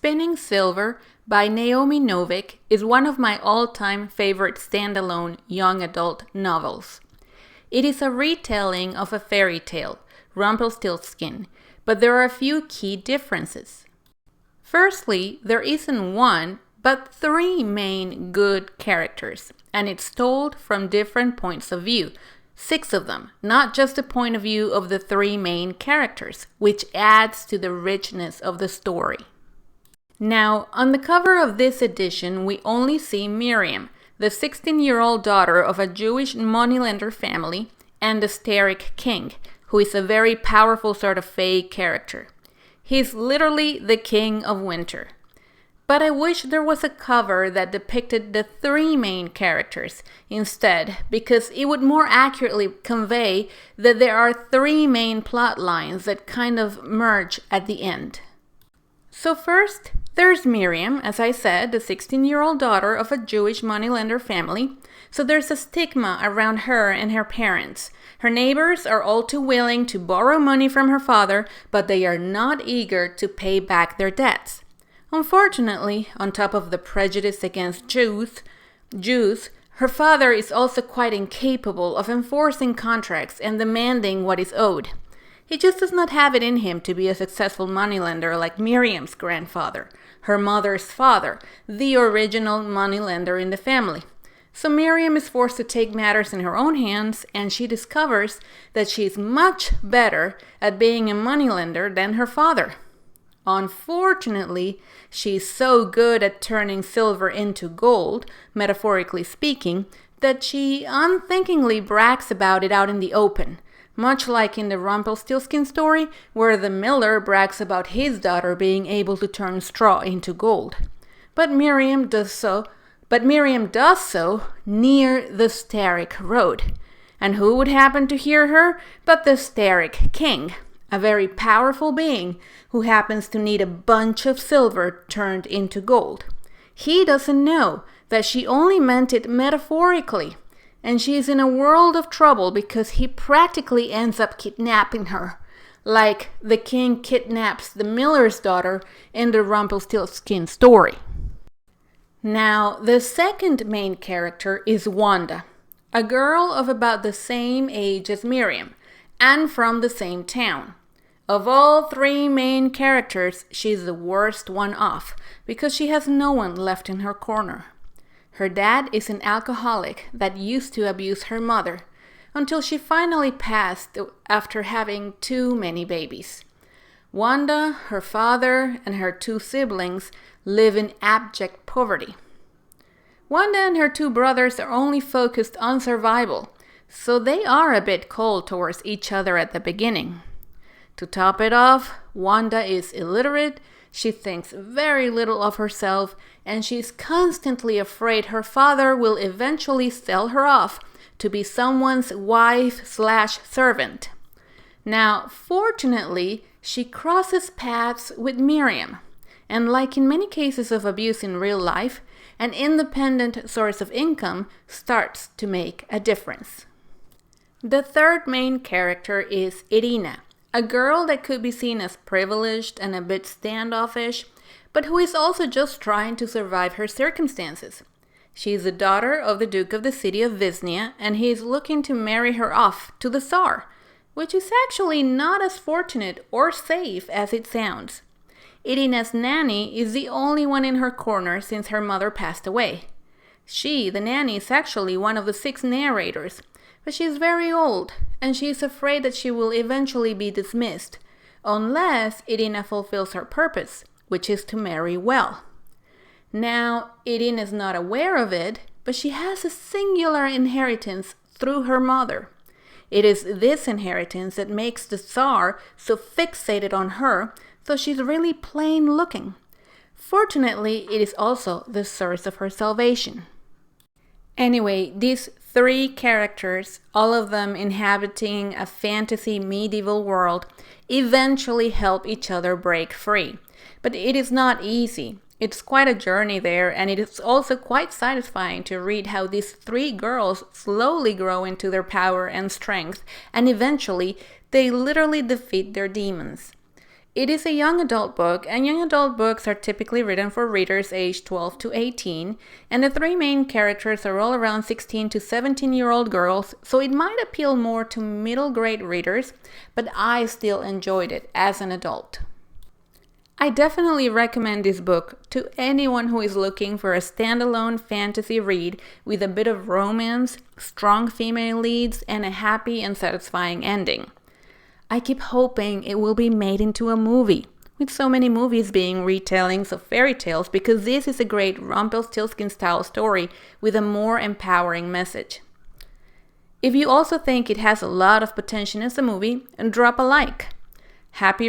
Spinning Silver by Naomi Novik is one of my all-time favorite standalone young adult novels. It is a retelling of a fairy tale, Rumpelstiltskin, but there are a few key differences. Firstly, there isn't one, but three main good characters, and it's told from different points of view. 6 of them, not just the point of view of the 3 main characters, which adds to the richness of the story. Now, on the cover of this edition, we only see Miriam, the 16-year-old daughter of a Jewish moneylender family, and the Starrick King, who is a very powerful sort of fae character. He's literally the king of winter. But I wish there was a cover that depicted the 3 main characters instead, because it would more accurately convey that there are 3 main plot lines that kind of merge at the end. So first, there's Miriam, as I said, the 16-year-old daughter of a Jewish moneylender family. So there's a stigma around her and her parents. Her neighbors are all too willing to borrow money from her father, but they are not eager to pay back their debts. Unfortunately, on top of the prejudice against Jews, her father is also quite incapable of enforcing contracts and demanding what is owed. He just does not have it in him to be a successful moneylender like Miriam's grandfather, her mother's father, the original moneylender in the family. So Miriam is forced to take matters in her own hands, and she discovers that she is much better at being a moneylender than her father. Unfortunately, she is so good at turning silver into gold, metaphorically speaking, that she unthinkingly brags about it out in the open. Much like in the Rumpelstiltskin story, where the miller brags about his daughter being able to turn straw into gold. But Miriam does so near the Starrick Road. And who would happen to hear her but the Starrick King, a very powerful being who happens to need a bunch of silver turned into gold. He doesn't know that she only meant it metaphorically, and she is in a world of trouble because he practically ends up kidnapping her, like the king kidnaps the miller's daughter in the Rumpelstiltskin story. Now, the second main character is Wanda, a girl of about the same age as Miriam, and from the same town. Of all 3 main characters, she's the worst one off, because she has no one left in her corner. Her dad is an alcoholic that used to abuse her mother, until she finally passed after having too many babies. Wanda, her father, and her 2 siblings live in abject poverty. Wanda and her 2 brothers are only focused on survival, so they are a bit cold towards each other at the beginning. To top it off, Wanda is illiterate, she thinks very little of herself, and she's constantly afraid her father will eventually sell her off to be someone's wife/servant. Now, fortunately, she crosses paths with Miriam, and like in many cases of abuse in real life, an independent source of income starts to make a difference. The third main character is Irina, a girl that could be seen as privileged and a bit standoffish, but who is also just trying to survive her circumstances. She is the daughter of the Duke of the city of Viznia, and he is looking to marry her off to the Tsar, which is actually not as fortunate or safe as it sounds. Irina's nanny is the only one in her corner since her mother passed away. She, the nanny, is actually one of the 6 narrators, but she is very old, and she is afraid that she will eventually be dismissed, unless Irina fulfills her purpose, which is to marry well. Now, Irina is not aware of it, but she has a singular inheritance through her mother. It is this inheritance that makes the Tsar so fixated on her, so she's really plain looking. Fortunately, it is also the source of her salvation. Anyway, these 3 characters, all of them inhabiting a fantasy medieval world, eventually help each other break free. But it is not easy. It's quite a journey there, and it is also quite satisfying to read how these 3 girls slowly grow into their power and strength, and eventually they literally defeat their demons. It is a young adult book, and young adult books are typically written for readers aged 12 to 18, and the three main characters are all around 16 to 17-year-old girls, so it might appeal more to middle grade readers, but I still enjoyed it as an adult. I definitely recommend this book to anyone who is looking for a standalone fantasy read with a bit of romance, strong female leads, and a happy and satisfying ending. I keep hoping it will be made into a movie, with so many movies being retellings of fairy tales, because this is a great Rumpelstiltskin style story with a more empowering message. If you also think it has a lot of potential as a movie, drop a like. Happy